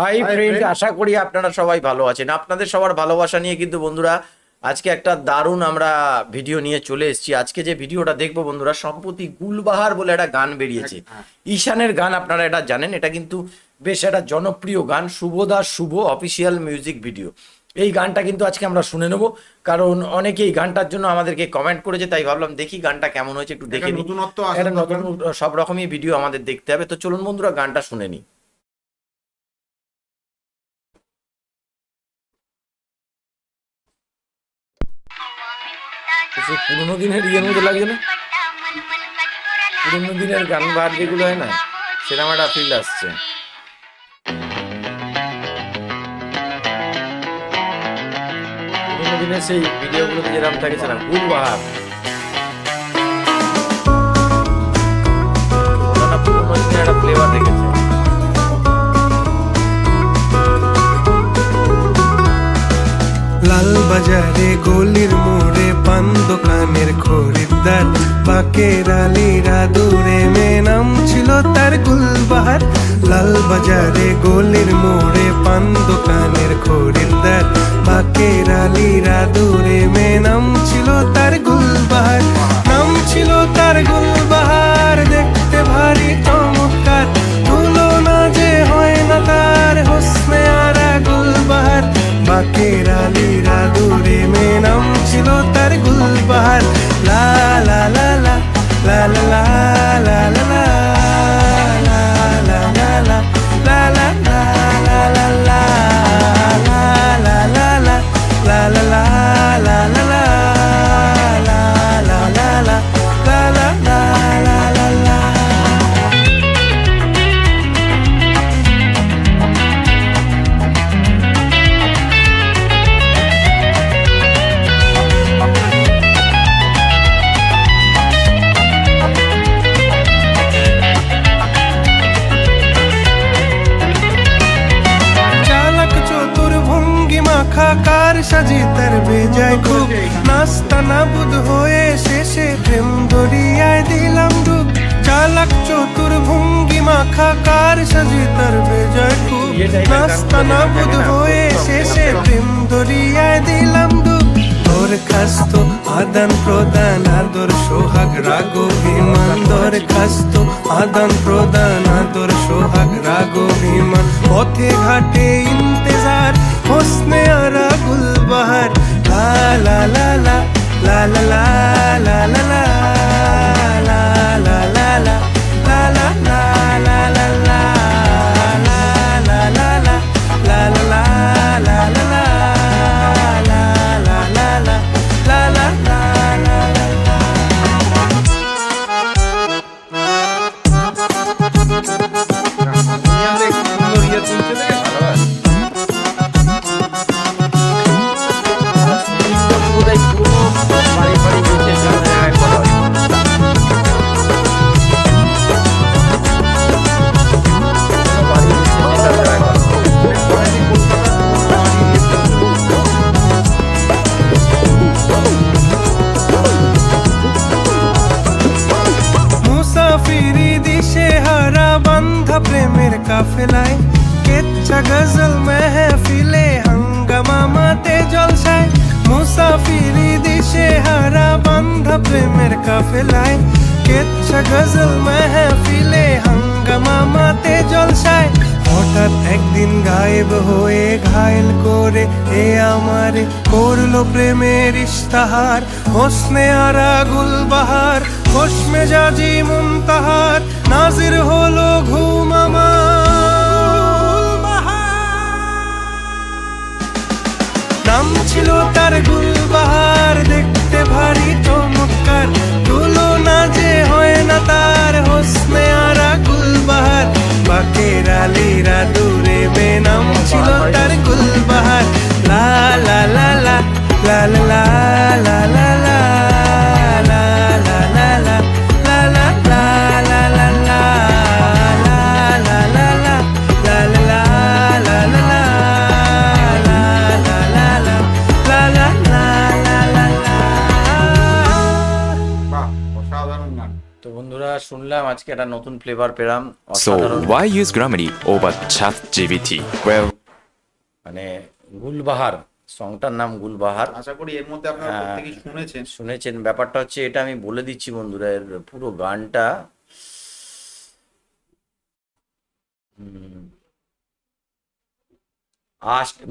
Hi friend, আশা করি আপনারা সবাই ভালো আছেন। আপনাদের সবার ভালোবাসা নিয়ে কিন্তু বন্ধুরা আজকে একটা দারুণ আমরা ভিডিও নিয়ে চলে এসেছি। আজকে যে ভিডিওটা দেখবো বন্ধুরা, সম্প্রতি গুলবাহার বলে একটা গান বেরিয়েছে, ঈশানের গান। আপনারা এটা জানেন, এটা কিন্তু বেশ একটা জনপ্রিয় গান, শুভদাস শুভ অফিসিয়াল মিউজিক ভিডিও। এই গানটা কিন্তু আজকে আমরা শুনে নেবো, কারণ অনেকে এই গানটার জন্য আমাদেরকে কমেন্ট করেছে, তাই ভাবলাম দেখি গানটা কেমন হয়েছে, একটু দেখে নিই। একটা নতুন সব রকমই ভিডিও আমাদের দেখতে হবে, তো চলুন বন্ধুরা গানটা শুনে নিই। পুরোনো দিনের ইয়ের মধ্যে লাগছে না, পুরোনো দিনের গান বার যেগুলো হয় না, সেরকম একটা ফিল আসছে। পুরোনো দিনের সেই ভিডিওগুলোতে যেরকম থাকে সেরকম গুলবাহার। পুরোনো দিনের একটা ফ্লেভার দেখেছে। লাল বাজারে গলির মোড়ে পান দোকানের খরিদ্দার, বাকের আলীরা দূরে মেয়ে নাম ছিল তার গুলবাহার। লাল বাজারে গলির মোড়ে পান দোকানের খরিদ্দার, বাকের আলীরা দূরে মেয়ে নাম ছিল তার গুলবাহার। নাম ছিল তার গুলবাহার, দেখতে ভারী চমৎকার, তুলনা যে হয় না তার হোসনে আরা গুলবাহার। বাকের আলীরা দূরে মেয়ে নাম ছিল তার গুলবাহার। লা লা লা লা লা লা লা লা লা কার সাজি তার বেজায় খুব, নাস্তা নাবুদ হয়ে শেষে প্রেম দরিয়ায় দিলাম ডুব। চালাক চতুর ভঙ্গি মাখা কার সাজি তার বেজায় খুব, নাস্তা নাবুদ হয়ে শেষে প্রেম দরিয়ায় দিলাম ডুব। দরখাস্ত আদান প্রদান আদর সোহাগ রাগ অভিমান, দরখাস্ত আদান প্রদান আদর সোহাগ রাগ অভিমান। পথে ঘাটে ইন্তেজার হোসনে আরা গুলবাহার। লা লা লা লা লা লা লা লা লা লা লা লা লা লা লা লা লা লা প্রেমের কাফেলায় কেচ্ছা গজল মেহফিলে হাঙ্গামা মাতে জলসায়। মুসাফিরি দিশে হারা বান্ধা প্রেমের কাফেলায় কেচ্ছা গজল মেহফিলে হাঙ্গামা মাতে জলসায়। হঠাৎ একদিন গায়েব হয়ে ঘায়েল করে এ আমারে করলো প্রেমের ইশতাহার। হোসনে আরা গুলবাহার, খোশ মেজাজি মুনতাহার, নাজির হলো ঘুম আমার। নাম ছিল তার গুলবাহার, দেখতে ভারী চমৎকার, তুলনা যে হয় না তার হোসনে আরা গুলবাহার। বাকের আলীরা দূরে মেয়ে নাম ছিল তার গুলবাহার। লা লা লা লা লা লা লা লা লা তো বন্ধুরা শুনলাম আজকে একটা নতুন ফ্লেভার পেলাম, So, অসাধারণ। why use Grammarly over ChatGPT? Well, মানে গুলবাহার, সংটার নাম গুলবাহার। আশা করি এর মধ্যে আপনারা হ্যাঁ। প্রত্যেকেই শুনেছেন। শুনেছেন। ব্যাপারটা হচ্ছে, এটা আমি বলে দিচ্ছি বন্ধুরা, এর পুরো গানটা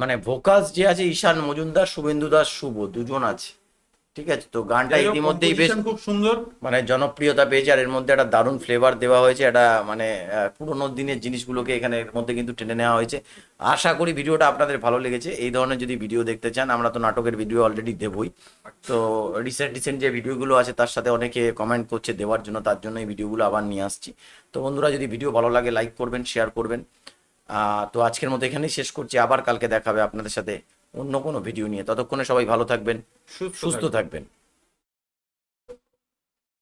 মানে ভোকালস যে আছে ঈশান মজুমদার, শুভেন্দু দাস শুভ, দুজন আছে, ঠিক আছে। তো গানটা যাই হোক, ইতিমধ্যেই বেশ composition খুব সুন্দর। মানে জনপ্রিয়তা পেয়েছে, আর এর মধ্যে একটা দারুণ ফ্লেভার দেওয়া হয়েছে, একটা মানে পুরোনো দিনের জিনিসগুলোকে এখানে এর মধ্যে কিন্তু টেনে নেওয়া হয়েছে। আশা করি ভিডিওটা আপনাদের ভালো লেগেছে। এই ধরনের যদি ভিডিও দেখতে চান, আমরা তো নাটকের ভিডিও অলরেডি দেবই, তো রিসেন্ট যে ভিডিওগুলো আছে তার সাথে অনেকে কমেন্ট করছে দেওয়ার জন্য, তার জন্য এই ভিডিওগুলো আবার নিয়ে আসছি। তো বন্ধুরা, যদি ভিডিও ভালো লাগে লাইক করবেন, শেয়ার করবেন। তো আজকের মতো এখানেই শেষ করছি, আবার কালকে দেখাবে আপনাদের সাথে অন্য কোনো ভিডিও নিয়ে। ততক্ষণে সবাই ভালো থাকবেন, সুস্থ থাকবেন।